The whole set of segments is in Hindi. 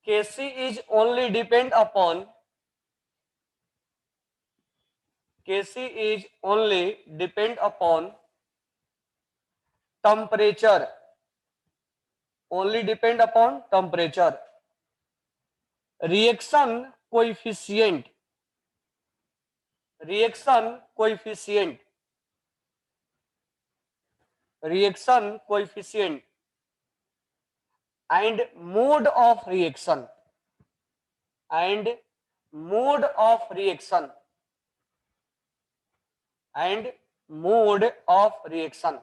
Kc is only depend upon Kc is only depend upon temperature, only depend upon temperature. Reaction coefficient, reaction coefficient, reaction coefficient and mode of reaction, and mode of reaction, and mode of reaction.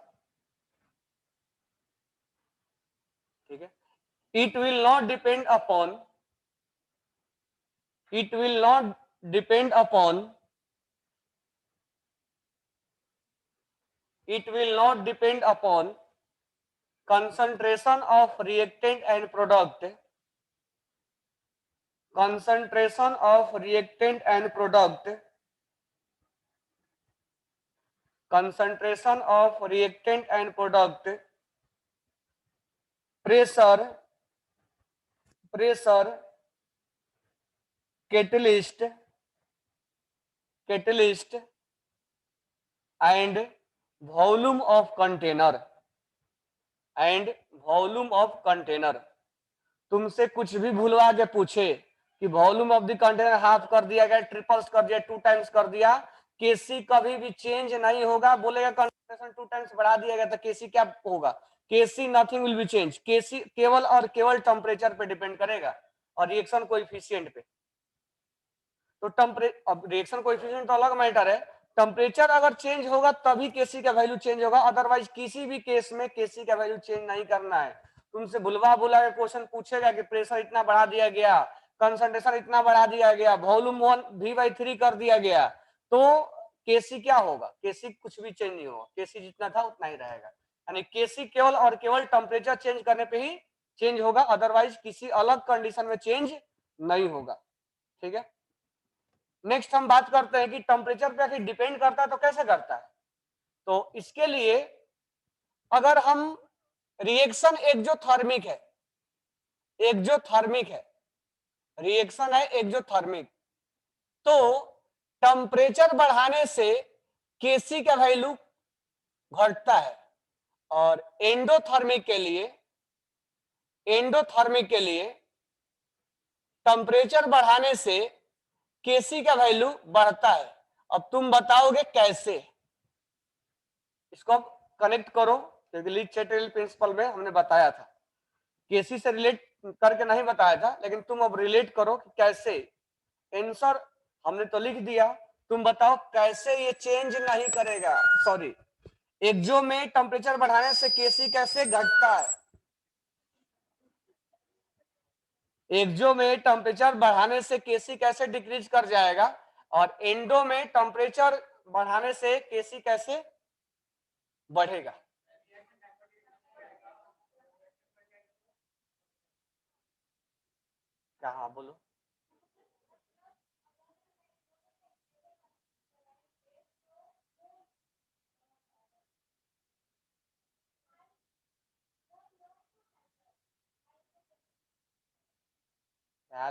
ठीक है, it will not depend upon, it will not depend upon, it will not depend upon concentration of reactant and product, concentration of reactant and product, concentration of reactant and product, pressure, pressure, catalyst, catalyst and volume of container, and volume of container. तुमसे कुछ भी भूलवा के पूछे कि volume of the container half कर दिया गया, ट्रिपल्स कर दिया, 2 टाइम्स कर दिया, केसी कभी भी चेंज नहीं होगा। बोलेगा कंसंट्रेशन 2 टाइम्स बढ़ा दिया गया तो केसी क्या होगा? केसी नथिंग विल बी चेंज। केसी केवल और केवल टेम्परेचर पे डिपेंड करेगा और रिएक्शन कोएफिशिएंट पे। तो अब रिएक्शन कोएफिशिएंट तो अलग मैटर है, टेम्परेचर अगर चेंज होगा तभी केसी का वैल्यू चेंज होगा, अदरवाइज किसी भी केस में केसी का वैल्यू चेंज नहीं करना है। तुमसे भुलवा भुला के क्वेश्चन पूछेगा कि प्रेशर इतना बढ़ा दिया गया, कंसंट्रेशन इतना बढ़ा दिया गया, वॉल्यूम 1 V/3 कर दिया गया, तो केसी क्या होगा? केसी कुछ भी चेंज नहीं होगा, केसी जितना था उतना ही रहेगा। यानी केसी केवल और केवल टेम्परेचर चेंज करने पे ही चेंज होगा, अदरवाइज किसी अलग कंडीशन में चेंज नहीं होगा। ठीक है, नेक्स्ट हम बात करते हैं कि टेम्परेचर पे अगर डिपेंड करता है तो कैसे करता है। तो इसके लिए अगर हम रिएक्शन एक्सोथर्मिक है, एक्सोथर्मिक है, रिएक्शन है एक्सोथर्मिक, तो टेम्परेचर बढ़ाने से केसी का वैल्यू घटता है, और एंडोथर्मिक के लिए, एंडोथर्मिक के लिए टेम्परेचर बढ़ाने से केसी का वैल्यू बढ़ता है। अब तुम बताओगे कैसे? इसको कनेक्ट करो, क्योंकि लीच चैटरल प्रिंसिपल में हमने बताया था, केसी से रिलेट करके नहीं बताया था, लेकिन तुम अब रिलेट करो कि कैसे। आंसर हमने तो लिख दिया, तुम बताओ कैसे ये चेंज नहीं करेगा। सॉरी, एक्सो में टेम्परेचर बढ़ाने से केसी कैसे घटता है? एक्सो में टेम्परेचर बढ़ाने से केसी कैसे डिक्रीज कर जाएगा, और एंडो में टेम्परेचर बढ़ाने से केसी कैसे बढ़ेगा? क्या? हाँ बोलो।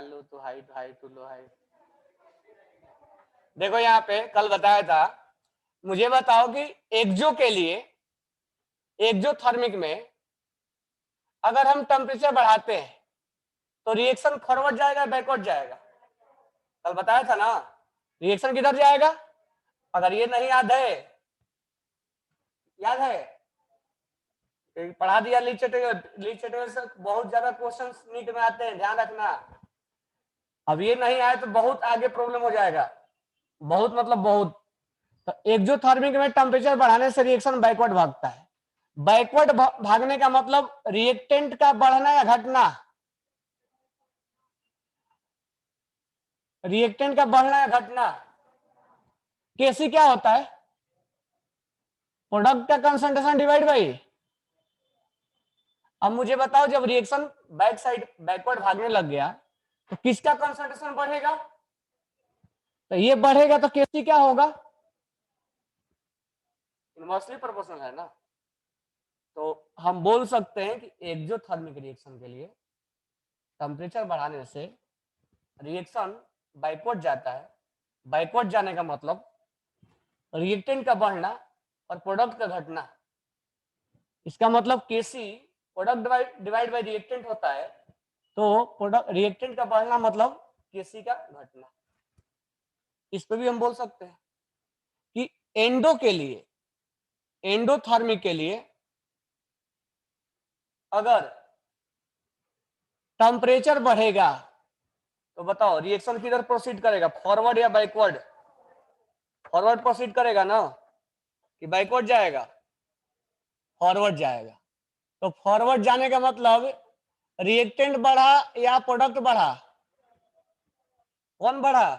Low to height, height to low height. देखो यहाँ पे कल बताया था, मुझे बताओ कि एक्सो के लिए, एक्सोथर्मिक में अगर हम टेम्परेचर बढ़ाते हैं तो रिएक्शन फॉरवर्ड जाएगा बैकवर्ड जाएगा? कल बताया था ना, रिएक्शन किधर जाएगा? अगर ये नहीं याद है, याद है पढ़ा दिया लिटरेचर से बहुत ज्यादा क्वेश्चंस नीट में आते हैं, ध्यान रखना। अब ये नहीं आए तो बहुत आगे प्रॉब्लम हो जाएगा, बहुत मतलब बहुत। तो एक्सोथर्मिक में टेम्परेचर बढ़ाने से रिएक्शन बैकवर्ड भागता है। बैकवर्ड भागने का मतलब रिएक्टेंट का बढ़ना या घटना? रिएक्टेंट का बढ़ना या घटना? केसी क्या होता है? प्रोडक्ट का कंसंट्रेशन डिवाइड बाई। अब मुझे बताओ, जब रिएक्शन बैक साइड बैकवर्ड भागने लग गया तो किसका कंसंट्रेशन बढ़ेगा? तो ये बढ़ेगा तो केसी क्या होगा? इनवर्सली प्रोपोर्शनल है ना। तो हम बोल सकते हैं कि एक्सोथर्मिक रिएक्शन के लिए टेम्परेचर बढ़ाने से रिएक्शन बैकवर्ड जाता है। बैकवर्ड जाने का मतलब रिएक्टेंट का बढ़ना और प्रोडक्ट का घटना। इसका मतलब केसी प्रोडक्ट डिवाइड बाय रिएक्टेंट होता है, तो प्रोडक्ट रिएक्टेंट का बढ़ना मतलब केसी का घटना। इस पे भी हम बोल सकते हैं कि एंडो के लिए, एंडोथर्मी के लिए अगर टेम्परेचर बढ़ेगा तो बताओ रिएक्शन किधर प्रोसीड करेगा, फॉरवर्ड या बैकवर्ड? फॉरवर्ड प्रोसीड करेगा ना, कि बैकवर्ड जाएगा? फॉरवर्ड जाएगा। तो फॉरवर्ड जाने का मतलब रिएक्टेंट बढ़ा या प्रोडक्ट बढ़ा? कौन बढ़ा?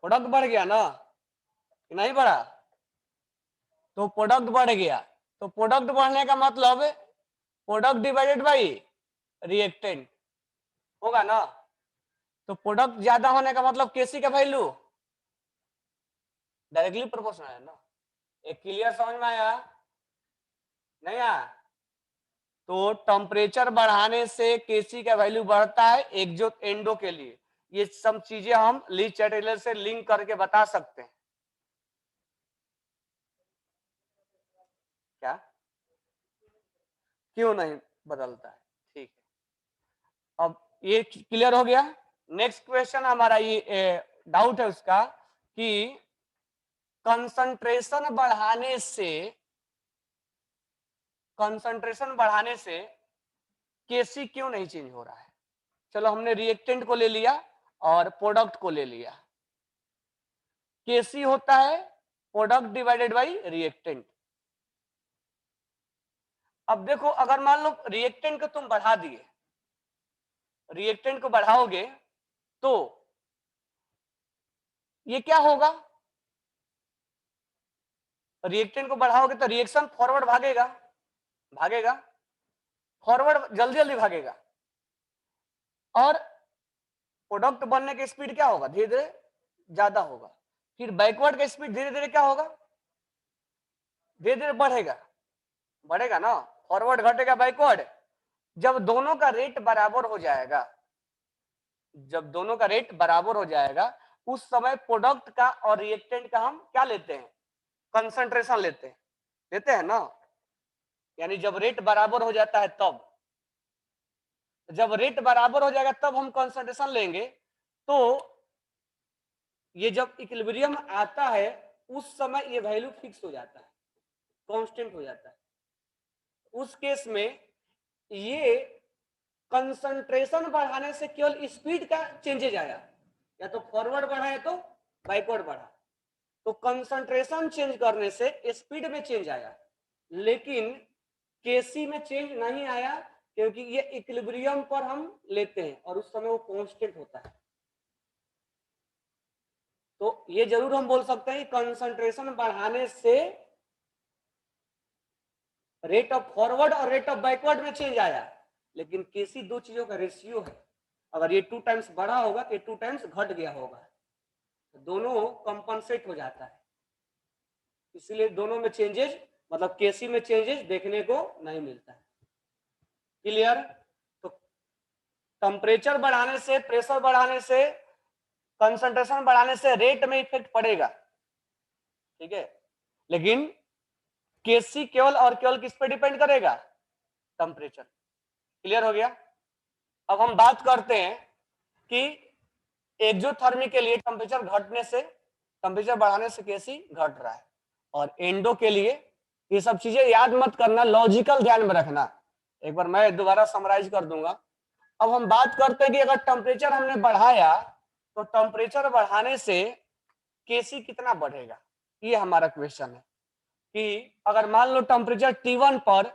प्रोडक्ट बढ़ गया ना, कि नहीं बढ़ा? तो प्रोडक्ट बढ़ गया, तो प्रोडक्ट बढ़ने का मतलब प्रोडक्ट डिवाइडेड बाई रिएक्टेंट होगा ना। तो प्रोडक्ट ज्यादा होने का मतलब केसी का वैल्यू डायरेक्टली प्रोपोर्शनल है ना। एक क्लियर समझ में आया? नहीं आया? तो टेम्परेचर बढ़ाने से केसी का वैल्यू बढ़ता है एक्सो एंडो के लिए। ये सब चीजें हम ली चैटलर से लिंक करके बता सकते हैं। क्या? क्यों नहीं बदलता है? ठीक है, अब ये क्लियर हो गया। नेक्स्ट क्वेश्चन हमारा ये डाउट है उसका कि कंसंट्रेशन बढ़ाने से केसी क्यों नहीं चेंज हो रहा है? चलो हमने रिएक्टेंट को ले लिया और प्रोडक्ट को ले लिया। केसी होता है प्रोडक्ट डिवाइडेड बाई रिएक्टेंट। अब देखो अगर मान लो रिएक्टेंट को तुम बढ़ा दिए, रिएक्टेंट को बढ़ाओगे तो ये क्या होगा? रिएक्टेंट को बढ़ाओगे तो रिएक्शन फॉरवर्ड भागेगा, भागेगा फॉरवर्ड, जल्दी जल्दी भागेगा। और प्रोडक्ट बनने की स्पीड क्या होगा? धीरे धीरे ज्यादा होगा। फिर बैकवर्ड का स्पीड धीरे धीरे क्या होगा? धीरे धीरे बढ़ेगा, बढ़ेगा ना। फॉरवर्ड घटेगा, बैकवर्ड। जब दोनों का रेट बराबर हो जाएगा, जब दोनों का रेट बराबर हो जाएगा उस समय प्रोडक्ट का और रिएक्टेंट का हम क्या लेते हैं? कंसंट्रेशन लेते हैं ना। यानी जब रेट बराबर हो जाता है तब, जब रेट बराबर हो जाएगा तब हम कंसंट्रेशन लेंगे। तो ये जब इक्विलिब्रियम आता है उस समय ये वैल्यू फिक्स हो जाता है, कांस्टेंट हो जाता है। उस केस में ये कंसंट्रेशन बढ़ाने से केवल स्पीड का चेंजेज आया, या तो फॉरवर्ड बढ़ा या तो बैकवर्ड बढ़ा। तो कंसंट्रेशन चेंज करने से स्पीड में चेंज आया, लेकिन केसी में चेंज नहीं आया, क्योंकि ये इक्विलिब्रियम पर हम लेते हैं और उस समय वो कांस्टेंट होता है। तो ये जरूर हम बोल सकते हैं कंसंट्रेशन बढ़ाने से रेट ऑफ फॉरवर्ड और रेट ऑफ बैकवर्ड में चेंज आया, लेकिन केसी दो चीजों का रेशियो है। अगर ये 2 टाइम्स बढ़ा होगा तो 2 टाइम्स घट गया होगा, तो दोनों कंपनसेट हो जाता है। इसलिए दोनों में चेंजेस, मतलब केसी में चेंजेस देखने को नहीं मिलता है। क्लियर? तो टेम्परेचर बढ़ाने से, प्रेशर बढ़ाने से, कंसंट्रेशन बढ़ाने से रेट में इफेक्ट पड़ेगा, ठीक है, लेकिन केसी केवल और केवल किस पे डिपेंड करेगा? टेम्परेचर। क्लियर हो गया? अब हम बात करते हैं कि एक्सोथर्मी के लिए टेम्परेचर घटने से, टेम्परेचर बढ़ाने से केसी घट रहा है, और एंडो के लिए ये सब चीजें याद मत करना, लॉजिकल ध्यान में रखना। एक बार मैं दोबारा समराइज कर दूंगा। अब हम बात करते हैं कि अगर टेम्परेचर हमने बढ़ाया तो टेम्परेचर बढ़ाने से केसी कितना बढ़ेगा, ये हमारा क्वेश्चन है। कि अगर मान लो टेम्परेचर T1 पर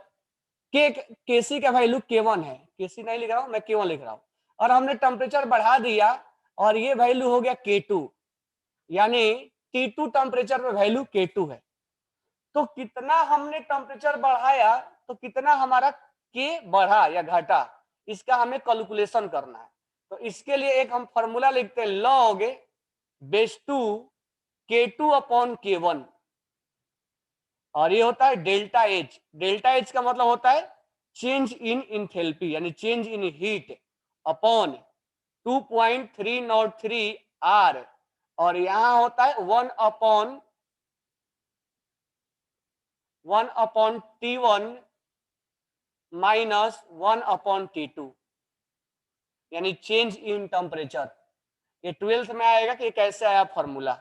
केसी का वैल्यू K1 है, केसी नहीं लिख रहा हूं मैं, K1 लिख रहा हूं, और हमने टेम्परेचर बढ़ा दिया और ये वैल्यू हो गया K2, यानी T2 टेम्परेचर पे वैल्यू K2 है। तो कितना हमने टेम्परेचर बढ़ाया तो कितना हमारा K बढ़ा या घटा, इसका हमें कैलकुलेशन करना है। तो इसके लिए एक हम फॉर्मूला लिखते हैं, log base 2 K2 upon K1, और ये होता है डेल्टा एच। डेल्टा एच का मतलब होता है चेंज इन इंथैल्पी, यानी change in heat. Upon 2.303 R, और यहां होता है 1/T1 माइनस 1/T2, यानी चेंज इन टेम्परेचर। ये 12th में आएगा कि कैसे आया फॉर्मूला।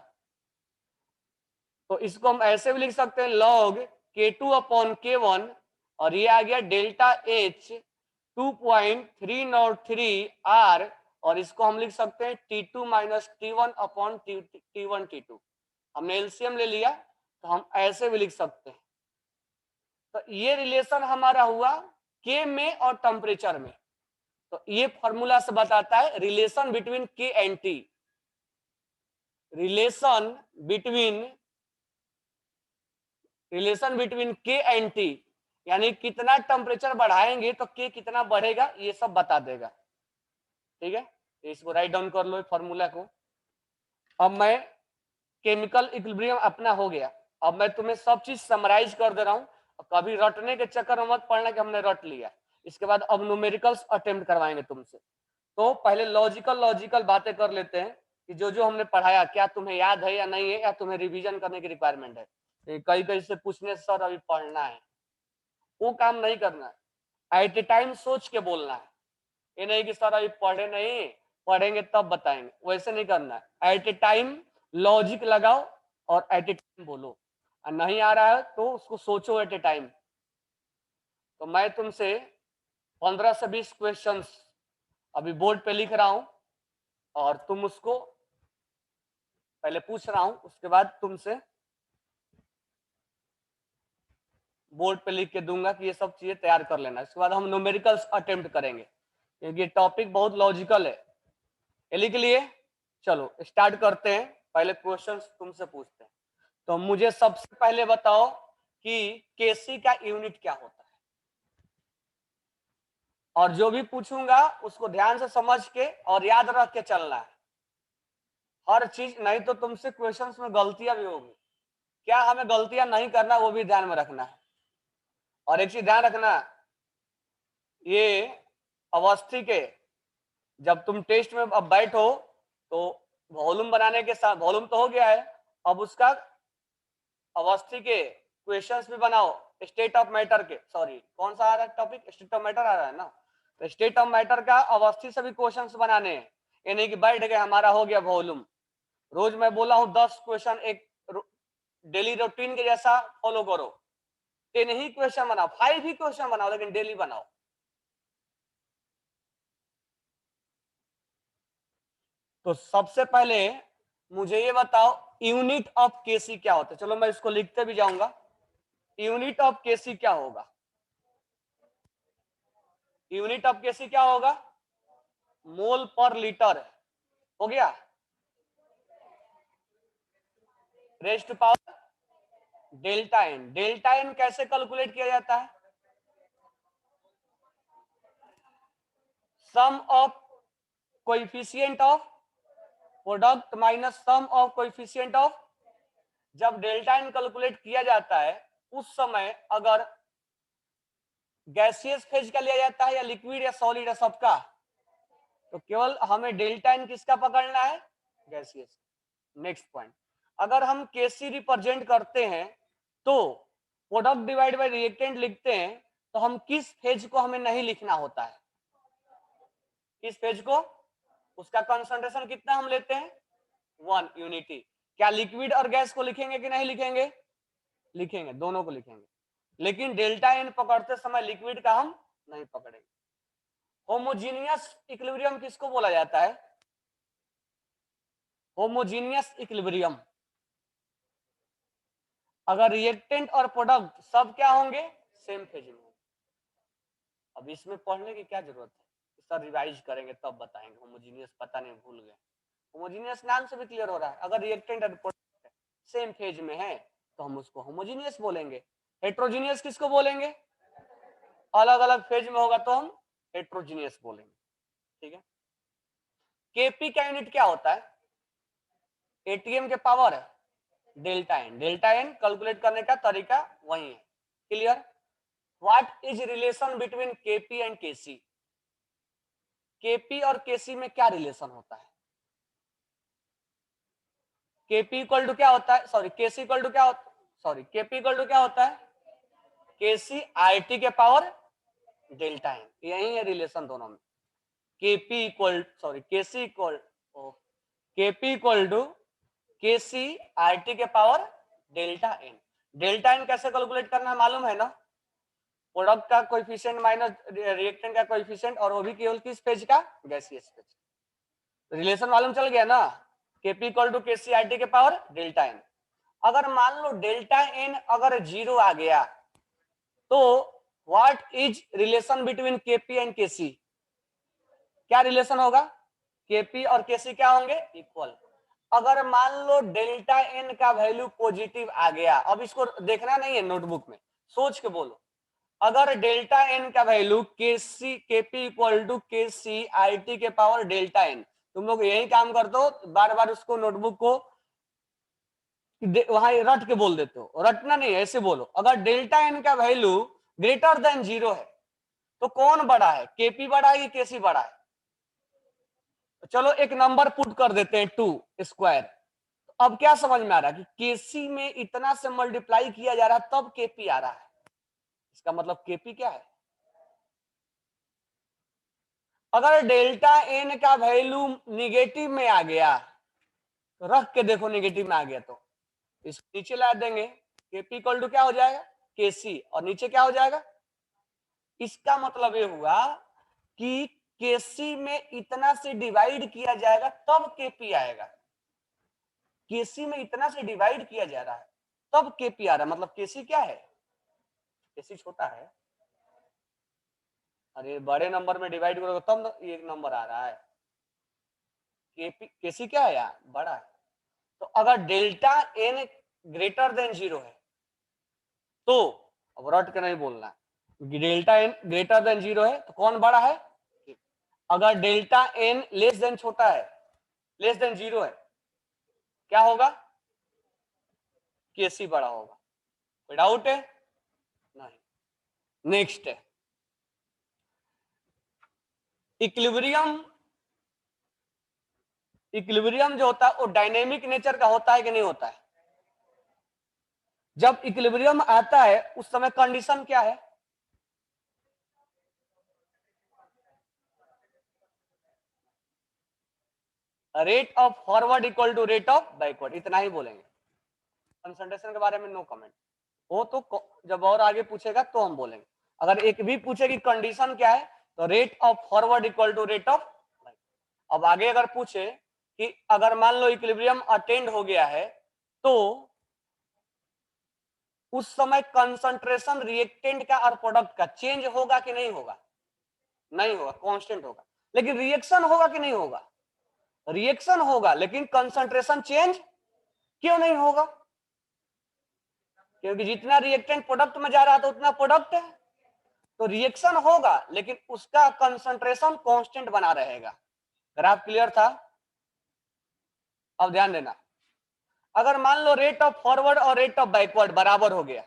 तो इसको हम ऐसे भी लिख सकते हैं log K2/K1, और ये आ गया डेल्टा H 2.303 R, और इसको हम लिख सकते हैं T2 माइनस T1/T1 T2। हमने एलसीएम ले लिया तो हम ऐसे भी लिख सकते हैं। तो ये रिलेशन हमारा हुआ K में और टेम्परेचर में। तो ये फॉर्मूला से बताता है relation between K and T, relation between K and T, यानी कितना टेम्परेचर बढ़ाएंगे तो K कितना बढ़ेगा, ये सब बता देगा। ठीक है, इसको राइट डाउन कर लो फॉर्मूला को। अब मैं केमिकल इक्विलिब्रियम अपना हो गया, अब मैं तुम्हें सब चीज समराइज कर दे रहा हूं। कभी रटने के चक्कर में मत पड़ना कि हमने रट लिया। इसके बाद अब न्यूमेरिकल्स अटेम्प्ट करवाएंगे तुमसे। तो पहले लॉजिकल बातें कर लेते हैं कि जो जो हमने पढ़ाया क्या तुम्हें याद है या नहीं है, या तुम्हें रिवीजन करने की रिक्वायरमेंट है। कई से पूछने सर अभी पढ़ना है, वो काम नहीं करना है। एट ए टाइम सोच के बोलना है। ये नहीं कि सर अभी पढ़े नहीं, पढ़ेंगे तब बताएंगे, वैसे नहीं करना है। एट ए टाइम लॉजिक लगाओ और एट ए टाइम बोलो, और नहीं आ रहा है तो उसको सोचो एट ए टाइम। तो मैं तुमसे 15 से 20 क्वेश्चंस अभी बोर्ड पे लिख रहा हूं, और तुम उसको पहले पूछ रहा हूं, उसके बाद तुमसे बोर्ड पे लिख के दूंगा कि ये सब चीजें तैयार कर लेना। इसके बाद हम न्यूमेरिकल्स अटेम्प्ट करेंगे, क्योंकि टॉपिक बहुत लॉजिकल है। ये लिख लिए, चलो स्टार्ट करते हैं। पहले क्वेश्चंस तुमसे पूछते हैं। तो मुझे सबसे पहले बताओ कि केसी का यूनिट क्या होता है, और जो भी पूछूंगा उसको ध्यान से समझ के और याद रख के चलना है हर चीज, नहीं तो तुमसे क्वेश्चंस में गलतियां भी होगी। क्या हमें गलतियां नहीं करना वो भी ध्यान में रखना है। और एक चीज ध्यान रखना, ये अवस्थी के जब तुम टेस्ट में अब बैठो तो वॉल्यूम बनाने के साथ, वॉल्यूम तो हो गया है, अब उसका अवस्थी के क्वेश्चंस भी बनाओ। स्टेट ऑफ मैटर के, सॉरी कौन सा आ रहा है टॉपिक, स्टेट ऑफ मैटर आ रहा है ना, तो स्टेट ऑफ मैटर का अवस्थी से भी क्वेश्चंस बनाने हैं। ये नहीं कि बैठ गए हमारा हो गया वॉल्यूम। रोज मैं बोला हूं 10 क्वेश्चन एक डेली रूटीन के जैसा फॉलो करो। 10 ही क्वेश्चन बनाओ, 5 ही क्वेश्चन बनाओ, लेकिन डेली बनाओ। तो सबसे पहले मुझे ये बताओ यूनिट ऑफ केसी क्या होता है। चलो मैं इसको लिखते भी जाऊंगा। यूनिट ऑफ केसी क्या होगा, यूनिट ऑफ केसी क्या होगा, मोल पर लीटर। हो गया, raise to power delta N. Delta N कैसे कैलकुलेट किया जाता है, sum of coefficient of product minus sum of coefficient of. जब डेल्टा एन कैलकुलेट किया जाता है उस समय अगर गैसियस फेज का लिया जाता है या लिक्विड या सॉलिड या सबका, तो केवल हमें डेल्टा एन किसका पकड़ना है, गैसियस। नेक्स्ट पॉइंट, अगर हम केसी रिप्रेजेंट करते हैं तो प्रोडक्ट डिवाइड बाय रिएक्टेंट लिखते हैं, तो हम किस फेज को हमें नहीं लिखना होता है, किस फेज को, उसका कंसंट्रेशन कितना हम लेते हैं 1 यूनिटी। क्या लिक्विड और गैस को लिखेंगे कि नहीं लिखेंगे, लिखेंगे, दोनों को लिखेंगे, लेकिन डेल्टा एन पकड़ते समय लिक्विड का हम नहीं पकड़ेंगे। होमोजीनियस इक्विलिब्रियम किसको बोला जाता है, होमोजीनियस इक्विलिब्रियम। अगर रिएक्टेंट और प्रोडक्ट सब क्या होंगे, सेम फेज में। अब इसमें पढ़ने की क्या जरूरत है, सर रिवाइज करेंगे तब बताएंगे। होमोजीनियस पता नहीं, भूल गए। होमोजीनियस नाम से भी क्लियर हो रहा है, अगर रिएक्टेंट और प्रोडक्ट सेम फेज में है तो हम उसको होमोजीनियस बोलेंगे। हेट्रोजीनियस किसको बोलेंगे, अलग अलग फेज में होगा तो हम हेट्रोजीनियस बोलेंगे। ठीक है, केपी का यूनिट क्या होता है, एटीएम के पावर है delta N. Delta N calculate करने का तरीका वही है। Clear, what is relation between KP and KC, KP और केसी में क्या रिलेशन होता है? केपी इक्वल टू क्या होता है, सॉरी केसी इक्वल टू क्या होता है, सॉरी केपी इक्वल टू क्या होता है, केसी आई टी के पावर डेल्टा एन, यही है रिलेशन दोनों में। KP equal sorry KC equal KP equal to KC R T के power delta N. Delta N कैसे कैलकुलेट करना है मालूम है ना, प्रोडक्ट का कोएफिशिएंट माइनस रिएक्टेंट का कोएफिशिएंट, और वो भी केवल किस फेज का, गैसियस फेज। रिलेशन मालूम चल गया ना, KP equal to KC R T के पावर डेल्टा एन। अगर मान लो डेल्टा एन अगर 0 आ गया तो what is relation between KP and KC, क्या रिलेशन होगा, केपी और केसी क्या होंगे, इक्वल। अगर मान लो डेल्टा एन का वैल्यू पॉजिटिव आ गया, अब इसको देखना नहीं है नोटबुक में, सोच के बोलो, अगर डेल्टा एन का value KC KP equal to KC I T के पावर डेल्टा एन, तुम लोग यही काम कर दो, बार बार उसको नोटबुक को वहां रट के बोल देते हो, रटना नहीं है, ऐसे बोलो, अगर डेल्टा एन का वैल्यू ग्रेटर देन 0 है तो कौन बड़ा है, केपी बड़ा है कि केसी बड़ा है? चलो एक नंबर पुट कर देते हैं 2 स्क्वायर। अब क्या समझ में आ रहा है कि केसी में इतना से मल्टीप्लाई किया जा रहा है तब केपी आ रहा है, इसका मतलब केपी क्या है, अगर डेल्टा एन का वैल्यू निगेटिव में आ गया तो रख के देखो, निगेटिव में आ गया तो इस नीचे ला देंगे, केपी इक्वल टू क्या हो जाएगा, केसी, और नीचे क्या हो जाएगा, इसका मतलब ये हुआ कि केसी में इतना से डिवाइड किया जाएगा तब केपी आएगा, केसी में इतना से डिवाइड किया जा रहा है तब केपी आ रहा है, मतलब केसी क्या है, केसी छोटा है, अरे बड़े नंबर में डिवाइड करोगे तब एक नंबर आ रहा है, केपी केसी क्या है यार, बड़ा है। तो अगर डेल्टा एन ग्रेटर देन 0 है तो, अब रट के नहीं बोलना, डेल्टा एन ग्रेटर देन 0 है तो कौन बड़ा है, अगर डेल्टा एन लेस देन छोटा है, लेस देन 0 है, क्या होगा, केसी बड़ा होगा, कोई डाउट है, नहीं। नेक्स्ट है इक्विलिब्रियम। इक्विलिब्रियम जो होता है वो डायनेमिक नेचर का होता है कि नहीं होता है, जब इक्विलिब्रियम आता है उस समय कंडीशन क्या है, rate of forward equal to rate of backward, इतना ही बोलेंगे, कंसंट्रेशन के बारे में नो कमेंट, वो तो जब और आगे पूछेगा तो हम बोलेंगे। अगर एक भी पूछे कि कंडीशन क्या है तो rate of forward equal to rate of, अब आगे अगर पूछे कि अगर मान लो इक्विलिब्रियम अटेंड हो गया है तो उस समय कंसंट्रेशन रिएक्टेंट का और प्रोडक्ट का चेंज होगा कि नहीं होगा, नहीं होगा, कांस्टेंट होगा, लेकिन रिएक्शन होगा कि नहीं होगा, रिएक्शन होगा, लेकिन कंसंट्रेशन चेंज क्यों नहीं होगा, क्योंकि जितना रिएक्टेंट प्रोडक्ट में जा रहा था उतना प्रोडक्ट है, तो रिएक्शन होगा लेकिन उसका कंसंट्रेशन कांस्टेंट बना रहेगा। ग्राफ क्लियर था, अब ध्यान देना, अगर मान लो रेट ऑफ फॉरवर्ड और रेट ऑफ बैकवर्ड बराबर हो गया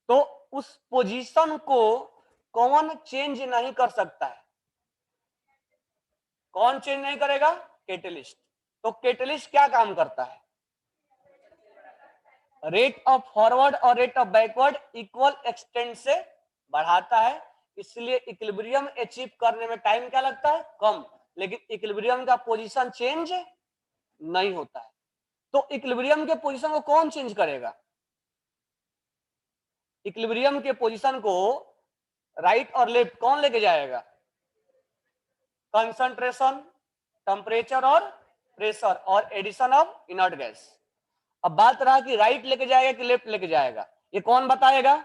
तो उस पोजीशन को कौन चेंज नहीं कर सकता है, कौन चेंज नहीं करेगा, कैटलिस्ट। तो कैटलिस्ट क्या काम करता है, रेट ऑफ फॉरवर्ड और rate of backward equal extent से बढ़ाता है, इसलिए इक्विलिब्रियम अचीव करने में टाइम क्या लगता है, कम, लेकिन इक्विलिब्रियम का पोजीशन चेंज नहीं होता है। तो इक्विलिब्रियम के पोजीशन को कौन चेंज करेगा, इक्विलिब्रियम के पोजीशन को राइट और लेफ्ट कौन लेके जाएगा, कंसंट्रेशन, टेम्परेचर और प्रेशर और एडिशन ऑफ इनर्ट गैस। अब बात रहा कि राइट लेके जाएगा कि लेफ्ट लेके जाएगा, ये कौन बताएगा,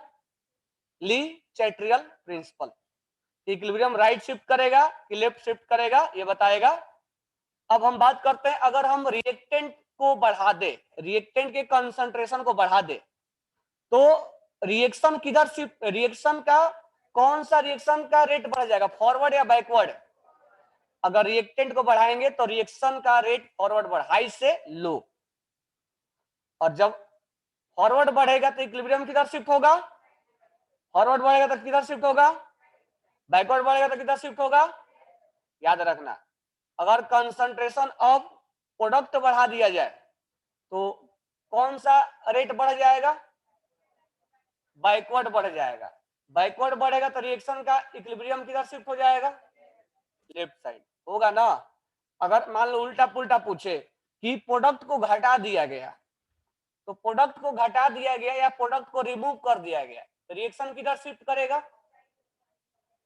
ली चैट्रियल प्रिंसिपल, इक्विलिब्रियम राइट शिफ्ट करेगा कि लेफ्ट शिफ्ट करेगा ये बताएगा। अब हम बात करते हैं अगर हम रिएक्टेंट को बढ़ा दे, रिएक्टेंट के कंसंट्रेशन को बढ़ा दे तो रिएक्शन किधर शिफ्ट, रिएक्शन का कौन सा रिएक्शन का रेट बढ़ जाएगा, फॉरवर्ड या बैकवर्ड, अगर रिएक्टेंट को बढ़ाएंगे तो रिएक्शन का रेट फॉरवर्ड बढ़ हाई से लो, और जब फॉरवर्ड बढ़ेगा तो इक्विलिब्रियम किधर शिफ्ट होगा, फॉरवर्ड बढ़ेगा तो किधर शिफ्ट होगा, बैकवर्ड बढ़ेगा तो किधर शिफ्ट होगा, याद रखना, अगर कंसंट्रेशन ऑफ प्रोडक्ट बढ़ा दिया जाए तो कौन सा रेट बढ़ जाएगा, बैकवर्ड बढ़ जाएगा। बैकवर्ड बढ़ेगा तो रिएक्शन का इक्विलिब्रियम किधर शिफ्ट हो जाएगा, लेफ्ट साइड, होगा ना। अगर मान लो उल्टा पुल्टा पूछे कि प्रोडक्ट को घटा दिया गया, तो प्रोडक्ट को घटा दिया गया या प्रोडक्ट को रिमूव कर दिया गया, तो रिएक्शन किधर शिफ्ट करेगा,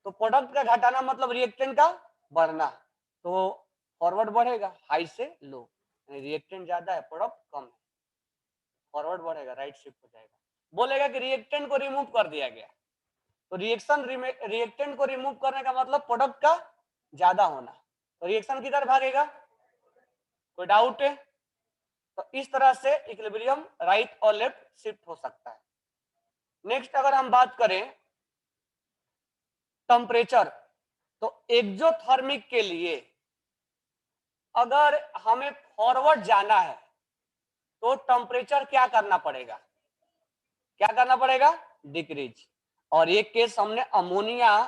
तो प्रोडक्ट का घटाना मतलब रिएक्टेंट का बढ़ना, तो फॉरवर्ड बढ़ेगा हाई से लो, रिएक्टेंट ज्यादा है प्रोडक्ट कम है, फॉरवर्ड बढ़ेगा राइट शिफ्ट हो जाएगा। बोलेगा कि रिएक्टेंट को रिमूव कर दिया गया, तो रिएक्टेंट को रिमूव करने का मतलब प्रोडक्ट का ज्यादा होना, तो रिएक्शन किधर भागेगा, कोई डाउट है। तो इस तरह से इक्विलिब्रियम राइट और लेफ्ट शिफ्ट हो सकता है। नेक्स्ट अगर हम बात करें टेम्परेचर, तो एक्सोथर्मिक के लिए अगर हमें फॉरवर्ड जाना है तो टेम्परेचर क्या करना पड़ेगा, क्या करना पड़ेगा, डिक्रीज। और एक केस हमने ammonia,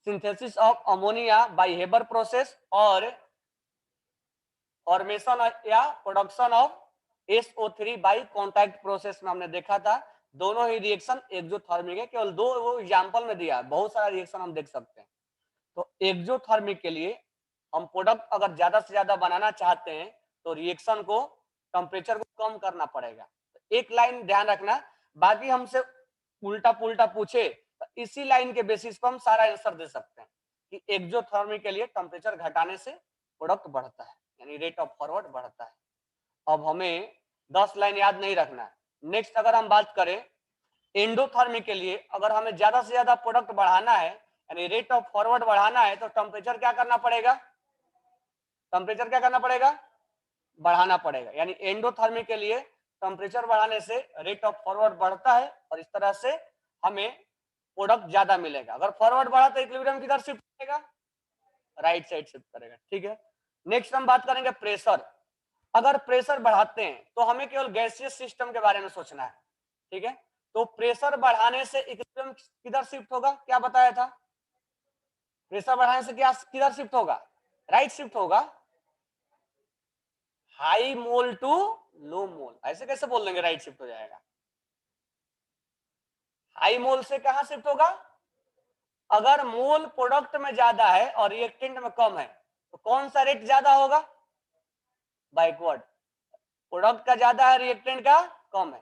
synthesis of ammonia by Haber process और फॉर्मेशन या production of SO3 by contact process में हमने देखा था, दोनों ही रिएक्शन एक्सोथर्मिक है, केवल दो वो एग्जांपल में दिया, बहुत सारा रिएक्शन हम देख सकते हैं। तो एक्सोथर्मिक के लिए हम प्रोडक्ट अगर ज्यादा से ज्यादा बनाना चाहते हैं तो रिएक्शन को, टेम्परेचर को कम करना पड़ेगा। तो एक लाइन ध्यान रखना, बाकी हमसे उल्टा पुल्टा पूछे तो इसी लाइन के बेसिस पर हम सारा आंसर दे सकते हैं कि एक्सोथर्मिक के लिए टेम्परेचर घटाने से प्रोडक्ट बढ़ता है, यानी रेट ऑफ फॉरवर्ड बढ़ता है। अब हमें 10 लाइन याद नहीं रखना। नेक्स्ट अगर हम बात करें एंडोथर्मिक के लिए, अगर हमें ज्यादा से ज्यादा प्रोडक्ट बढ़ाना है यानी रेट ऑफ फॉरवर्ड बढ़ाना है तो टेम्परेचर क्या करना पड़ेगा, टेम्परेचर क्या करना पड़ेगा, बढ़ाना पड़ेगा। यानी एंडोथर्मिक के लिए टेम्परेचर बढ़ाने से रेट ऑफ फॉरवर्ड बढ़ता है और इस तरह से हमें प्रोडक्ट ज्यादा मिलेगा। अगर फॉरवर्ड बढ़ा तो इक्विलिब्रियम किधर शिफ्ट करेगा, राइट साइड शिफ्ट करेगा। ठीक है, नेक्स्ट हम बात करेंगे प्रेशर। अगर प्रेशर बढ़ाते हैं तो हमें केवल गैसियस सिस्टम के बारे में सोचना है। ठीक है, तो प्रेशर बढ़ाने से इक्विलिब्रियम किधर शिफ्ट होगा, क्या बताया था, प्रेशर बढ़ाने से क्या किधर शिफ्ट होगा, राइट शिफ्ट होगा, हाई मोल टू लो मोल। ऐसे कैसे बोल देंगे राइट शिफ्ट हो जाएगा, हाई मोल से कहां शिफ्ट होगा, अगर मोल प्रोडक्ट में ज्यादा है और रिएक्टेंट में कम है तो कौन सा रेट ज्यादा होगा, बैकवर्ड। प्रोडक्ट का ज्यादा है रिएक्टेंट का कम है,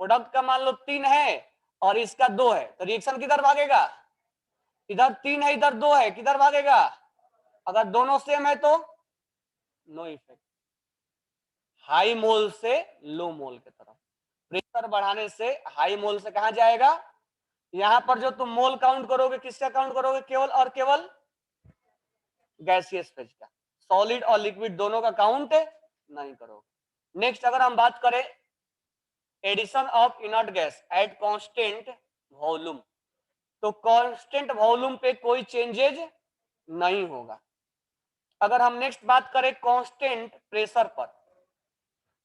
प्रोडक्ट का मान लो 3 है और इसका 2 है तो रिएक्शन किधर भागेगा, इधर 3 है इधर 2 है, किधर भागेगा, अगर दोनों सेम है तो नो इफेक्ट, हाई मोल से लो मोल की तरफ। प्रेशर बढ़ाने से हाई मोल से कहां जाएगा, यहां पर जो तुम मोल काउंट करोगे किसका काउंट करोगे, केवल और केवल गैसियस फेज का, सॉलिड और लिक्विड दोनों का काउंट नहीं करोगे। नेक्स्ट अगर हम बात करें addition of inert gas at constant volume, तो कांस्टेंट वॉल्यूम पे कोई चेंजेज नहीं होगा। अगर हम नेक्स्ट बात करें कांस्टेंट प्रेशर पर,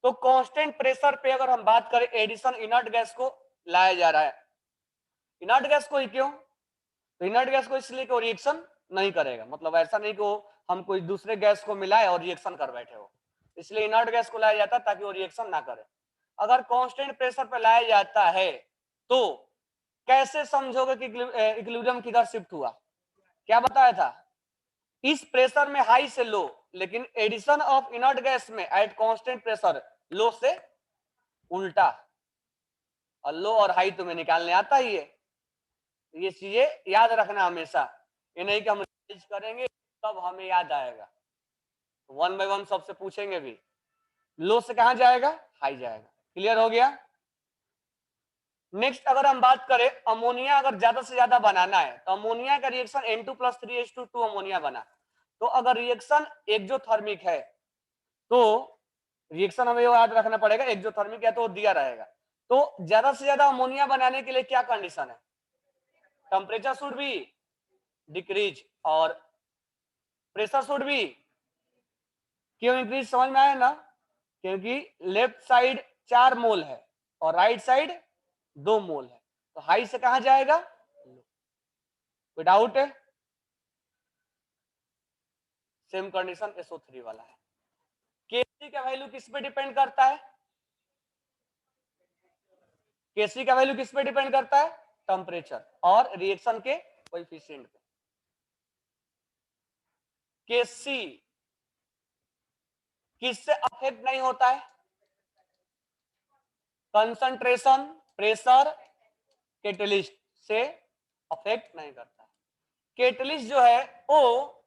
तो कांस्टेंट प्रेशर पे अगर हम बात करें एडिशन इनर्ट गैस को लाया जा रहा है, इनर्ट गैस को ही क्यों, तो इनर्ट गैस को इसलिए कि रिएक्शन नहीं करेगा, मतलब ऐसा नहीं कि हम कोई दूसरे गैस को मिलाए और रिएक्शन कर बैठे हो, इसलिए इनर्ट गैस को लाया जाता है ताकि वो रिएक्शन ना करे। अगर कांस्टेंट प्रेशर पे लाया जाता है तो कैसे समझोगे कि इक्विलिब्रियम किधर शिफ्ट हुआ, क्या बताया था, इस प्रेशर में हाई से लो, लेकिन एडिशन ऑफ इनर्ट गैस में एट कांस्टेंट प्रेशर लो से उल्टा, और लो और हाई तुम्हें निकालने आता ही है। ये चीजें याद रखना हमेशा, ये नहीं कि हम रिवाइज करेंगे तब हमें याद आएगा, वन बाय वन सबसे पूछेंगे भी, लो से कहां जाएगा, हाई जाएगा। क्लियर हो गया। नेक्स्ट अगर हम बात करें अमोनिया, अगर ज्यादा से ज्यादा बनाना है तो अमोनिया का रिएक्शन N2+3H2 अमोनिया बना, तो अगर रिएक्शन एक्सोथर्मिक है तो रिएक्शन हमें याद रखना पड़ेगा एक्सोथर्मिक है तो दिया रहेगा, तो ज्यादा से ज्यादा अमोनिया बनाने के लिए क्या कंडीशन है, टेम्परेचर शुड बी डिक्रीज और प्रेशर शुड बी, क्यों इंक्रीज समझ में आया ना, क्योंकि लेफ्ट साइड 4 मोल है और राइट साइड 2 मोल है, तो हाई से कहां जाएगा, कोई डाउट है। सेम कंडीशन SO3 वाला है। Kc का वैल्यू किस पे डिपेंड करता है? Kc का वैल्यू किस पे डिपेंड करता है? टेम्परेचर और रिएक्शन के कोएफिशिएंट पे। Kc किससे अफेक्ट नहीं होता है? कंसंट्रेशन, प्रेशर, कैटलिस्ट से अफेक्ट नहीं करता है। कैटलिस्ट जो है वो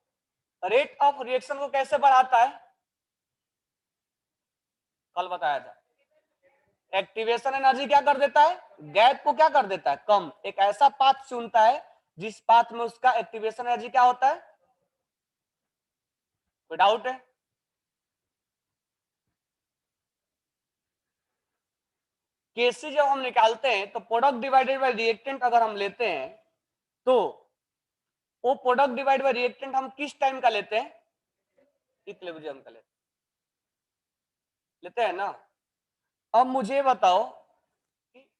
रेट ऑफ रिएक्शन को कैसे बढ़ाता है? कल बताया था। एक्टिवेशन एनर्जी क्या कर देता है? गैप को क्या कर देता है? कम। एक ऐसा पाथ चुनता है जिस पाथ में उसका एक्टिवेशन एनर्जी क्या होता है? कोई डाउट है? केसी जब हम निकालते हैं तो प्रोडक्ट डिवाइडेड बाय रिएक्टेंट अगर हम लेते हैं तो वो प्रोडक्ट डिवाइड बाय रिएक्टेंट हम किस टाइम का लेते हैं? इक्विलिब्रियम का लेते हैं ना। अब मुझे बताओ कि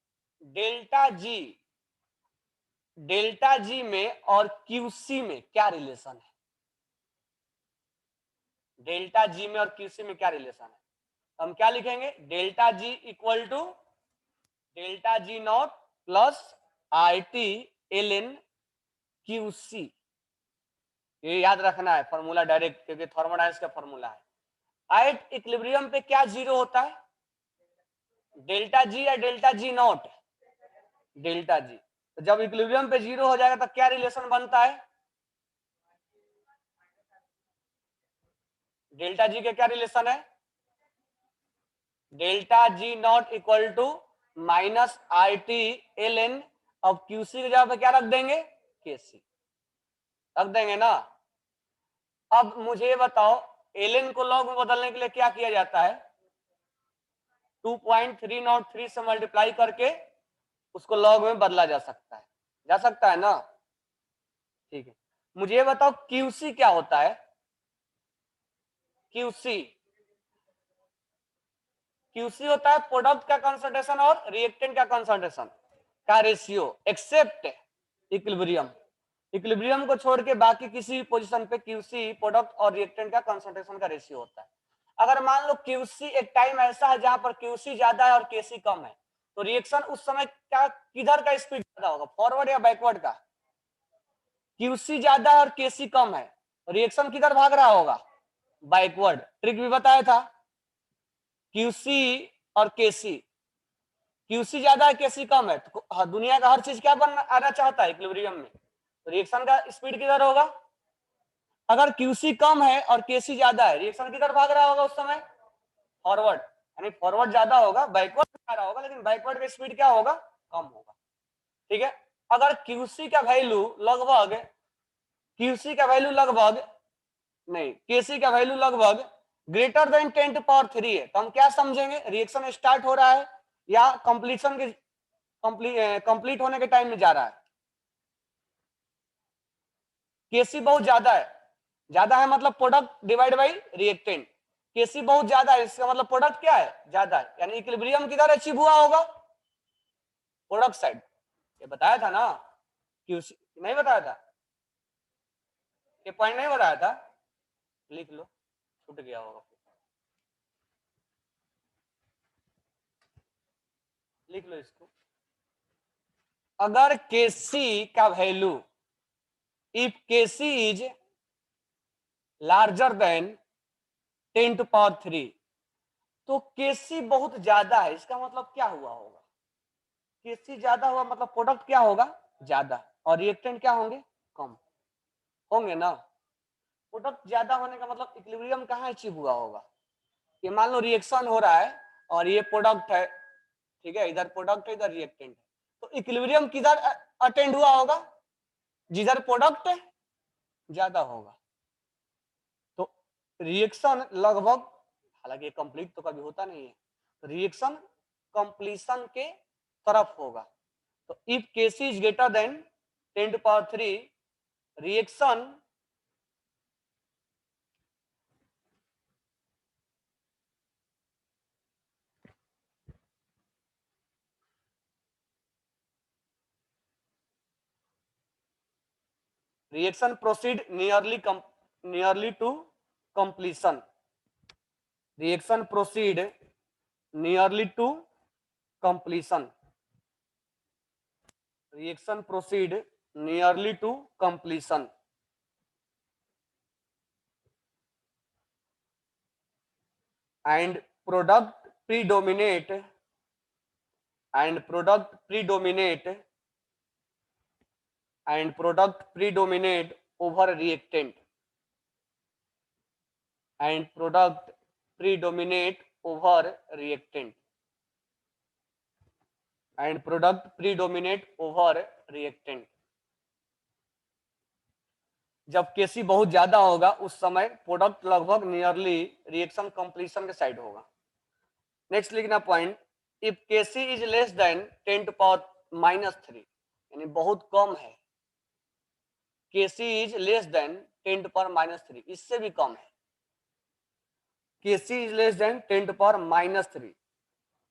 डेल्टा जी में और क्यूसी में क्या रिलेशन है? डेल्टा जी में और क्यूसी में क्या रिलेशन है? हम क्या लिखेंगे? Delta G equal to delta G not plus I T L N QC. ये याद रखना है फॉर्मूला डायरेक्ट, क्योंकि थर्मोडायनेमिक्स का फॉर्मूला है। एट इक्विलिब्रियम पे क्या जीरो होता है? डेल्टा जी या delta G not? Delta G. तो जब इक्विलिब्रियम पे जीरो हो जाएगा तो क्या रिलेशन बनता है? डेल्टा जी के क्या रिलेशन है? Delta G not equal to minus I T L N. अब क्यूसी की जगह पे क्या रख देंगे? केसी रख देंगे ना। अब मुझे बताओ एल एन को लॉग में बदलने के लिए क्या किया जाता है? 2.303 से मल्टीप्लाई करके उसको लॉग में बदला जा सकता है। जा सकता है ना? ठीक है। मुझे बताओ क्यूसी क्या होता है? क्यूसी क्यूसी होता है प्रोडक्ट का कंसंट्रेशन और रिएक्टेंट का कंसंट्रेशन का रेशियो एक्सेप्ट इक्विलिब्रियम। इक्विलिब्रियम को छोड़ के बाकी किसी पोजीशन पे क्यूसी प्रोडक्ट और रिएक्टेंट का कंसंट्रेशन का रेशियो होता है। अगर मान लो क्यूसी एक टाइम ऐसा है जहां पर क्यूसी ज्यादा है और केसी कम है, तो रिएक्शन उस समय क्या किधर का स्पीड ज्यादा होगा? फॉरवर्ड या बैकवर्ड का? क्यूसी ज्यादा है और केसी कम है, रिएक्शन किधर भाग रहा होगा? बैकवर्ड। ट्रिक भी बताया था। क्यूसी और केसी, क्यूसी ज्यादा है केसी कम है, तो दुनिया का हर चीज क्या बनना आना चाहता है? इक्विलिब्रियम में। तो रिएक्शन का स्पीड किधर होगा? अगर क्यूसी कम है और केसी ज्यादा है, रिएक्शन किधर भाग रहा होगा उस समय? फॉरवर्ड। यानी फॉरवर्ड ज्यादा होगा, बैकवर्ड जा रहा होगा, लेकिन बैकवर्ड का स्पीड क्या होगा? कम होगा। ठीक है। अगर क्यूसी का वैल्यू लगभग क्यूसी का वैल्यू लगभग नहीं केसी का वैल्यू लगभग ग्रेटर देन 10⁻³ है, तो हम क्या समझेंगे? रिएक्शन स्टार्ट हो रहा है या कंप्लीशन के कंप्लीट होने के टाइम में जा रहा है? केसी बहुत ज्यादा है मतलब प्रोडक्ट डिवाइड बाई रिएक्टेंट। केसी बहुत ज्यादा है, इसका मतलब प्रोडक्ट क्या है? ज्यादा है, यानी इक्विलिब्रियम किधर अचीव हुआ होगा? Product side. ये बताया था ना? क्यूसी नहीं बताया था? ये पॉइंट नहीं बताया था? लिख लो, छूट गया होगा। लिख लो इसको। अगर केसी का value if KC is larger than 10⁻³ तो केसी बहुत ज्यादा है, इसका मतलब क्या हुआ होगा? केसी ज्यादा हुआ मतलब प्रोडक्ट क्या होगा? ज्यादा, और रिएक्टेंट क्या होंगे? कम होंगे ना। प्रोडक्ट ज्यादा होने का मतलब इक्विलिब्रियम कहाँ अचीव हुआ होगा? ये मान लो रिएक्शन हो रहा है और ये प्रोडक्ट है, ठीक है, इधर प्रोडक्ट है इधर रिएक्टेंट है, तो इक्विलिब्रियम किधर अटेंड हुआ होगा? जिधर प्रोडक्ट ज्यादा होगा। तो रिएक्शन लगभग, हालांकि कंप्लीट तो कभी होता नहीं है, रिएक्शन कंप्लीशन के तरफ होगा। तो if KC is greater than 10⁻³ reaction proceed nearly to completion. Reaction proceed nearly to completion. Reaction proceed nearly to completion. And product predominate over reactant, and product predominate over reactant, and product predominate over reactant. जब केसी बहुत ज्यादा होगा उस समय प्रोडक्ट लगभग नियरली रिएक्शन कंप्लीशन के साइड होगा. नेक्स्ट लिखना point, if KC is less than 10 to power -3, यानी बहुत कम है. KC is less than 10 to power -3, इससे भी कम है. KC is less than 10 to power -3,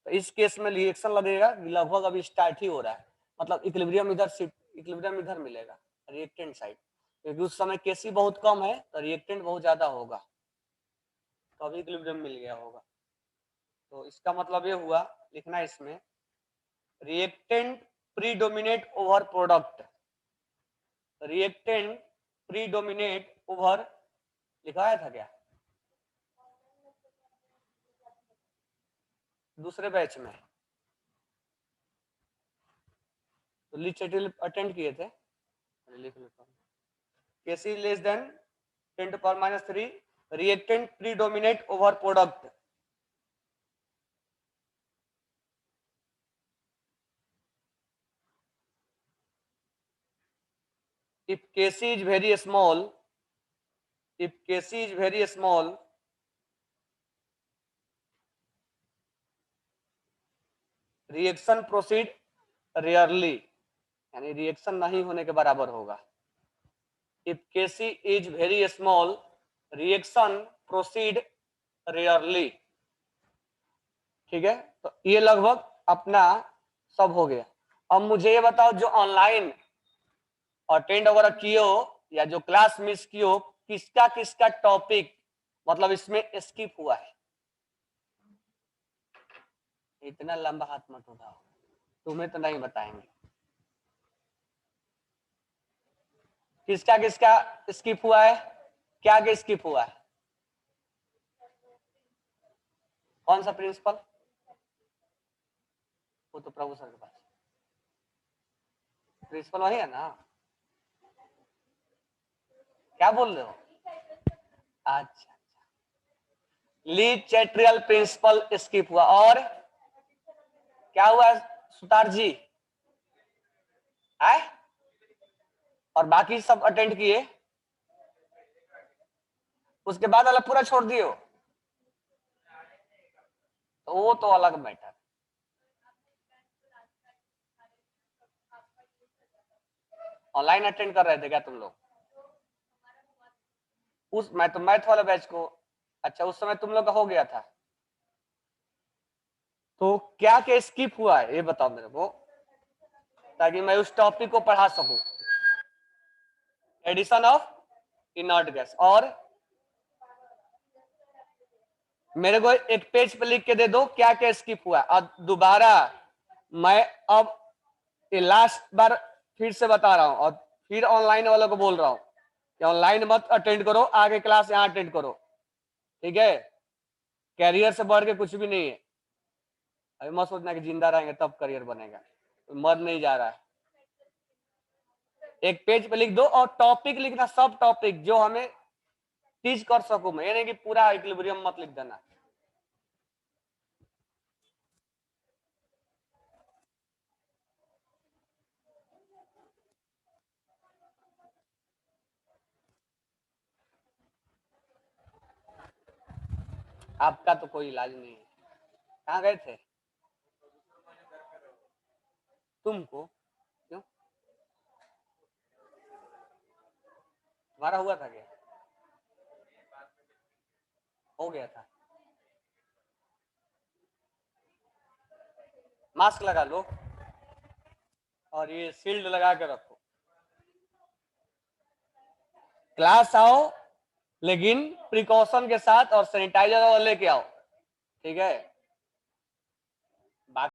तो इस केस में रिएक्शन लगेगा लगभग अभी स्टार्ट ही हो रहा है, मतलब इक्विलिब्रियम इधर मिलेगा रिएक्टेंट साइड, क्योंकि उस समय केसी बहुत कम है तो रिएक्टेंट बहुत ज्यादा होगा, तो अभी इक्विलिब्रियम मिल गया होगा. तो इसका मतलब ये हुआ लिखना इसमें, reactant predominate over product. Reactant predominate over लिखाया था क्या दूसरे बैच में? तो लिचेटिल अटेंड किए थे, लिख लेता हूं. KC less than 10 to power -3, reactant predominate over product. If Kc is very small, reaction proceed rarely, यानी रिएक्शन नहीं होने के बराबर होगा. If Kc is very small, reaction proceed rarely. ठीक है, तो ये लगभग अपना सब हो गया. अब मुझे ये बताओ, जो ऑनलाइन अटेंड वगैरह किए हो या जो क्लास मिस किए हो, किसका किसका टॉपिक मतलब इसमें स्किप हुआ है? इतना लंबा हाथ मत उठाओ, तुम्हें तो नहीं बताएंगे. किसका किसका स्किप हुआ है? क्या क्या स्किप हुआ है? कौन सा प्रिंसिपल? वो तो प्रभु सर के पास. प्रिंसिपल वही है ना? क्या बोल रहे हो? अच्छा, लीड चैट्रियल प्रिंसिपल स्किप हुआ. और क्या हुआ सुतार जी? है? और बाकी सब अटेंड किए, उसके बाद अलग पूरा छोड़ दिए हो, तो वो तो अलग मैटर. ऑनलाइन अटेंड कर रहे थे क्या तुम लोग? उस मैं तो मैथ वाला बैच को, अच्छा उस समय तुम लोग का हो गया था. तो क्या क्या स्किप हुआ है ये बताओ मेरे को, ताकि मैं उस टॉपिक को पढ़ा सकूं. Addition of inert gas. और मेरे को एक पेज पे लिख के दे दो क्या क्या स्किप हुआ. और दोबारा मैं अब ये लास्ट बार फिर से बता रहा हूं, और फिर ऑनलाइन वालों को बोल रहा हूं कि ऑनलाइन मत अटेंड करो, आगे क्लास यहां अटेंड करो. ठीक है, कैरियर से बढ़ के कुछ भी नहीं है. अभी मत सोचना कि जिंदा रहेंगे तब करियर बनेगा, मर नहीं जा रहा है. एक पेज पे लिख दो और टॉपिक लिखना, सब टॉपिक जो हमें टीच कर सकूं मैं, यानी कि पूरा इक्विलिब्रियम मत लिख देना. आपका तो कोई इलाज नहीं है. कहाँ गए थे? तुमको क्यों? तुम्हारा हुआ था क्या? हो गया था. मास्क लगा लो और ये शील्ड लगा के रखो. क्लास आओ लेकिन प्रिकॉशन के साथ और सैनिटाइजर और लेके आओ, ठीक है।